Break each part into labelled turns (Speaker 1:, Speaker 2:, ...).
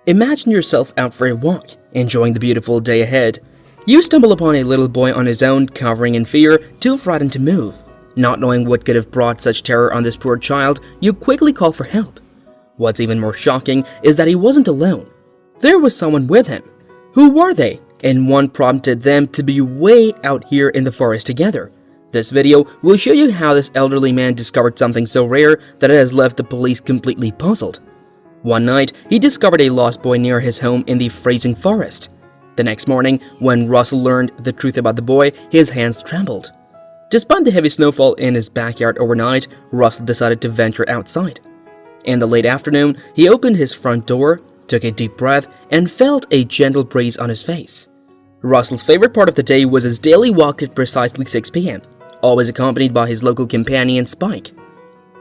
Speaker 1: Imagine yourself out for a walk, enjoying the beautiful day ahead. You stumble upon a little boy on his own, cowering in fear, too frightened to move. Not knowing what could have brought such terror on this poor child, you quickly call for help. What's even more shocking is that he wasn't alone. There was someone with him. Who were they? And what prompted them to be way out here in the forest together? This video will show you how this elderly man discovered something so rare that it has left the police completely puzzled. One night, he discovered a lost boy near his home in the freezing forest. The next morning, when Russell learned the truth about the boy, his hands trembled. Despite the heavy snowfall in his backyard overnight, Russell decided to venture outside. In the late afternoon, he opened his front door, took a deep breath, and felt a gentle breeze on his face. Russell's favorite part of the day was his daily walk at precisely 6 p.m., always accompanied by his local companion, Spike.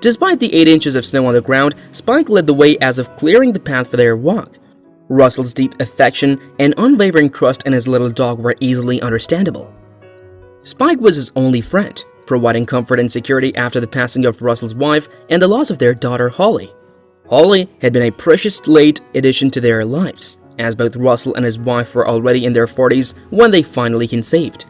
Speaker 1: Despite the 8 inches of snow on the ground, Spike led the way as if clearing the path for their walk. Russell's deep affection and unwavering trust in his little dog were easily understandable. Spike was his only friend, providing comfort and security after the passing of Russell's wife and the loss of their daughter, Holly. Holly had been a precious late addition to their lives, as both Russell and his wife were already in their 40s when they finally conceived.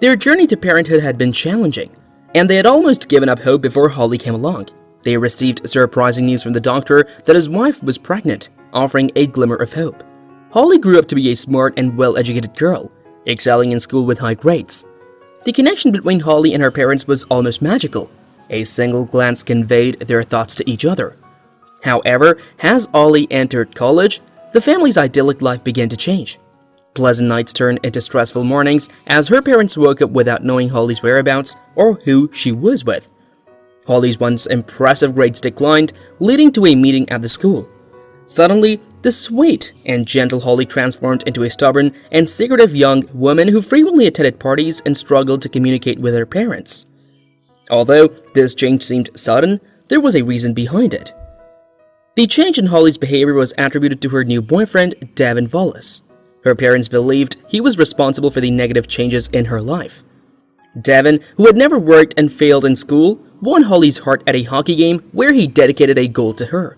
Speaker 1: Their journey to parenthood had been challenging, and they had almost given up hope before Holly came along. They received surprising news from the doctor that his wife was pregnant, offering a glimmer of hope. Holly grew up to be a smart and well-educated girl, excelling in school with high grades. The connection between Holly and her parents was almost magical. A single glance conveyed their thoughts to each other. However, as Holly entered college, the family's idyllic life began to change. Pleasant nights turned into stressful mornings as her parents woke up without knowing Holly's whereabouts or who she was with. Holly's once impressive grades declined, leading to a meeting at the school. Suddenly, the sweet and gentle Holly transformed into a stubborn and secretive young woman who frequently attended parties and struggled to communicate with her parents. Although this change seemed sudden, there was a reason behind it. The change in Holly's behavior was attributed to her new boyfriend, Devin Wallace. Her parents believed he was responsible for the negative changes in her life. Devin, who had never worked and failed in school, won Holly's heart at a hockey game where he dedicated a goal to her.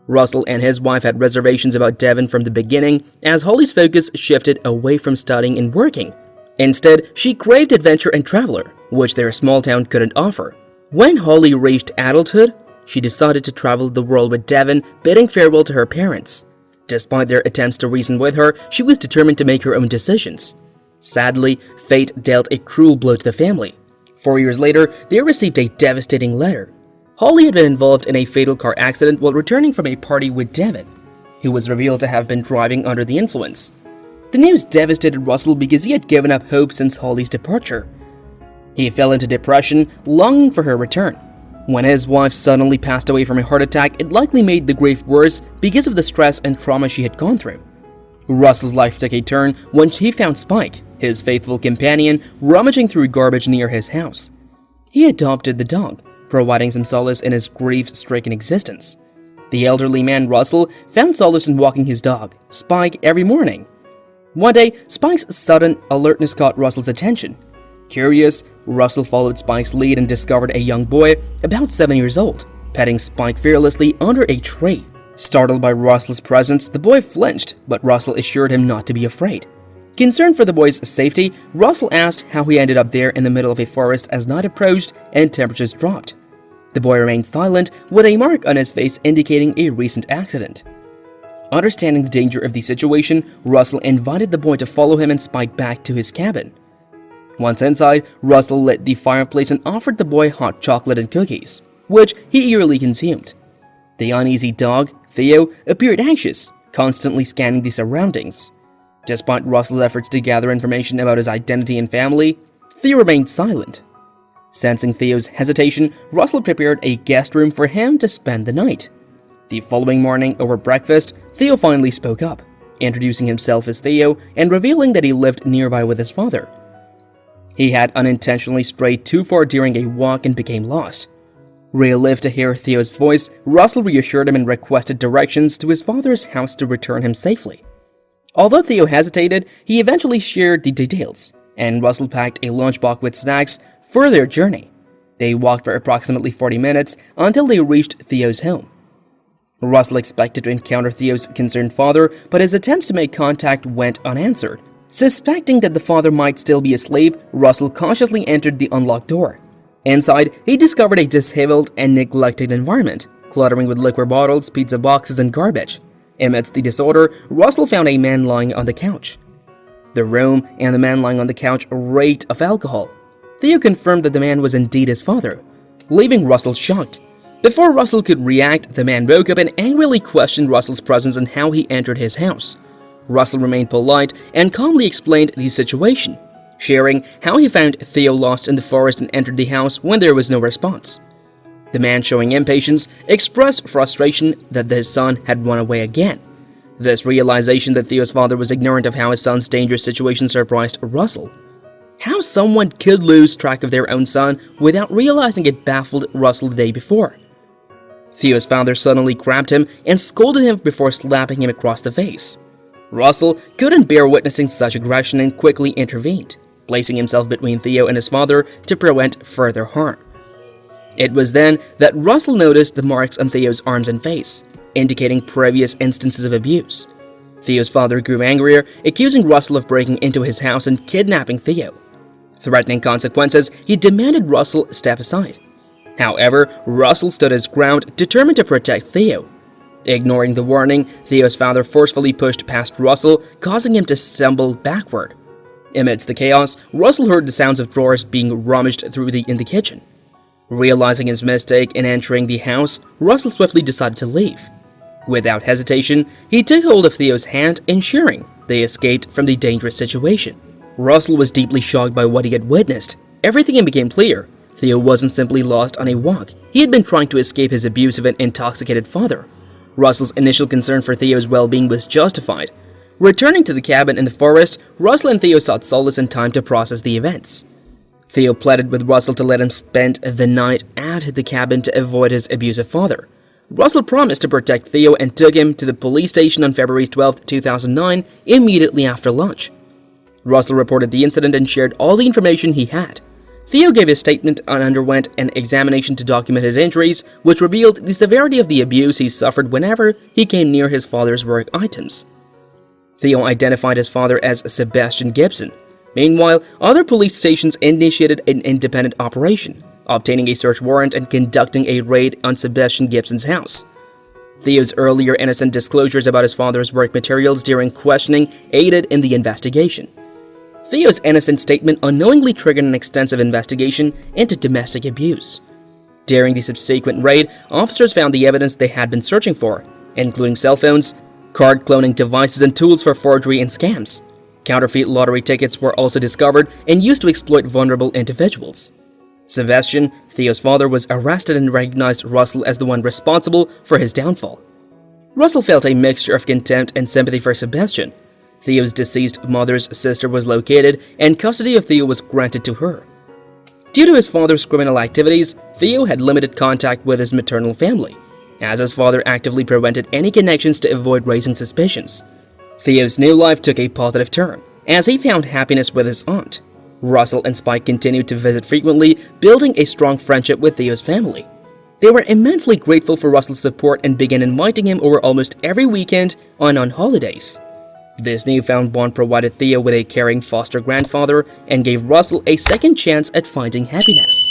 Speaker 1: Russell and his wife had reservations about Devin from the beginning, as Holly's focus shifted away from studying and working. Instead, she craved adventure and traveler, which their small town couldn't offer. When Holly reached adulthood, she decided to travel the world with Devin, bidding farewell to her parents. Despite their attempts to reason with her, she was determined to make her own decisions. Sadly, fate dealt a cruel blow to the family. 4 years later, they received a devastating letter. Holly had been involved in a fatal car accident while returning from a party with Devin, who was revealed to have been driving under the influence. The news devastated Russell because he had given up hope since Holly's departure. He fell into depression, longing for her return. When his wife suddenly passed away from a heart attack, it likely made the grief worse because of the stress and trauma she had gone through. Russell's life took a turn when he found Spike, his faithful companion, rummaging through garbage near his house. He adopted the dog, providing some solace in his grief-stricken existence. The elderly man, Russell, found solace in walking his dog, Spike, every morning. One day, Spike's sudden alertness caught Russell's attention. Curious, Russell followed Spike's lead and discovered a young boy, about 7 years old, petting Spike fearlessly under a tree. Startled by Russell's presence, the boy flinched, but Russell assured him not to be afraid. Concerned for the boy's safety, Russell asked how he ended up there in the middle of a forest as night approached and temperatures dropped. The boy remained silent, with a mark on his face indicating a recent accident. Understanding the danger of the situation, Russell invited the boy to follow him and Spike back to his cabin. Once inside, Russell lit the fireplace and offered the boy hot chocolate and cookies, which he eagerly consumed. The uneasy dog, Theo, appeared anxious, constantly scanning the surroundings. Despite Russell's efforts to gather information about his identity and family, Theo remained silent. Sensing Theo's hesitation, Russell prepared a guest room for him to spend the night. The following morning, over breakfast, Theo finally spoke up, introducing himself as Theo and revealing that he lived nearby with his father. He had unintentionally strayed too far during a walk and became lost. Relieved to hear Theo's voice, Russell reassured him and requested directions to his father's house to return him safely. Although Theo hesitated, he eventually shared the details, and Russell packed a lunchbox with snacks for their journey. They walked for approximately 40 minutes until they reached Theo's home. Russell expected to encounter Theo's concerned father, but his attempts to make contact went unanswered. Suspecting that the father might still be asleep, Russell cautiously entered the unlocked door. Inside, he discovered a disheveled and neglected environment, cluttering with liquor bottles, pizza boxes, and garbage. Amidst the disorder, Russell found a man lying on the couch. The room and the man lying on the couch reeked of alcohol. Theo confirmed that the man was indeed his father, leaving Russell shocked. Before Russell could react, the man woke up and angrily questioned Russell's presence and how he entered his house. Russell remained polite and calmly explained the situation, sharing how he found Theo lost in the forest and entered the house when there was no response. The man, showing impatience, expressed frustration that his son had run away again. This realization that Theo's father was ignorant of how his son's dangerous situation surprised Russell. How someone could lose track of their own son without realizing it baffled Russell the day before. Theo's father suddenly grabbed him and scolded him before slapping him across the face. Russell couldn't bear witnessing such aggression and quickly intervened, placing himself between Theo and his father to prevent further harm. It was then that Russell noticed the marks on Theo's arms and face, indicating previous instances of abuse. Theo's father grew angrier, accusing Russell of breaking into his house and kidnapping Theo. Threatening consequences, he demanded Russell step aside. However, Russell stood his ground, determined to protect Theo. Ignoring the warning, Theo's father forcefully pushed past Russell, causing him to stumble backward. Amidst the chaos, Russell heard the sounds of drawers being rummaged through in the kitchen. Realizing his mistake in entering the house, Russell swiftly decided to leave. Without hesitation, he took hold of Theo's hand, ensuring they escaped from the dangerous situation. Russell was deeply shocked by what he had witnessed. Everything became clear. Theo wasn't simply lost on a walk. He had been trying to escape his abusive and intoxicated father. Russell's initial concern for Theo's well-being was justified. Returning to the cabin in the forest, Russell and Theo sought solace and time to process the events. Theo pleaded with Russell to let him spend the night at the cabin to avoid his abusive father. Russell promised to protect Theo and took him to the police station on February 12, 2009, immediately after lunch. Russell reported the incident and shared all the information he had. Theo gave his statement and underwent an examination to document his injuries, which revealed the severity of the abuse he suffered whenever he came near his father's work items. Theo identified his father as Sebastian Gibson. Meanwhile, other police stations initiated an independent operation, obtaining a search warrant and conducting a raid on Sebastian Gibson's house. Theo's earlier innocent disclosures about his father's work materials during questioning aided in the investigation. Theo's innocent statement unknowingly triggered an extensive investigation into domestic abuse. During the subsequent raid, officers found the evidence they had been searching for, including cell phones, card cloning devices, and tools for forgery and scams. Counterfeit lottery tickets were also discovered and used to exploit vulnerable individuals. Sebastian, Theo's father, was arrested and recognized Russell as the one responsible for his downfall. Russell felt a mixture of contempt and sympathy for Sebastian. Theo's deceased mother's sister was located, and custody of Theo was granted to her. Due to his father's criminal activities, Theo had limited contact with his maternal family, as his father actively prevented any connections to avoid raising suspicions. Theo's new life took a positive turn, as he found happiness with his aunt. Russell and Spike continued to visit frequently, building a strong friendship with Theo's family. They were immensely grateful for Russell's support and began inviting him over almost every weekend and on holidays. This newfound bond provided Theo with a caring foster grandfather and gave Russell a second chance at finding happiness.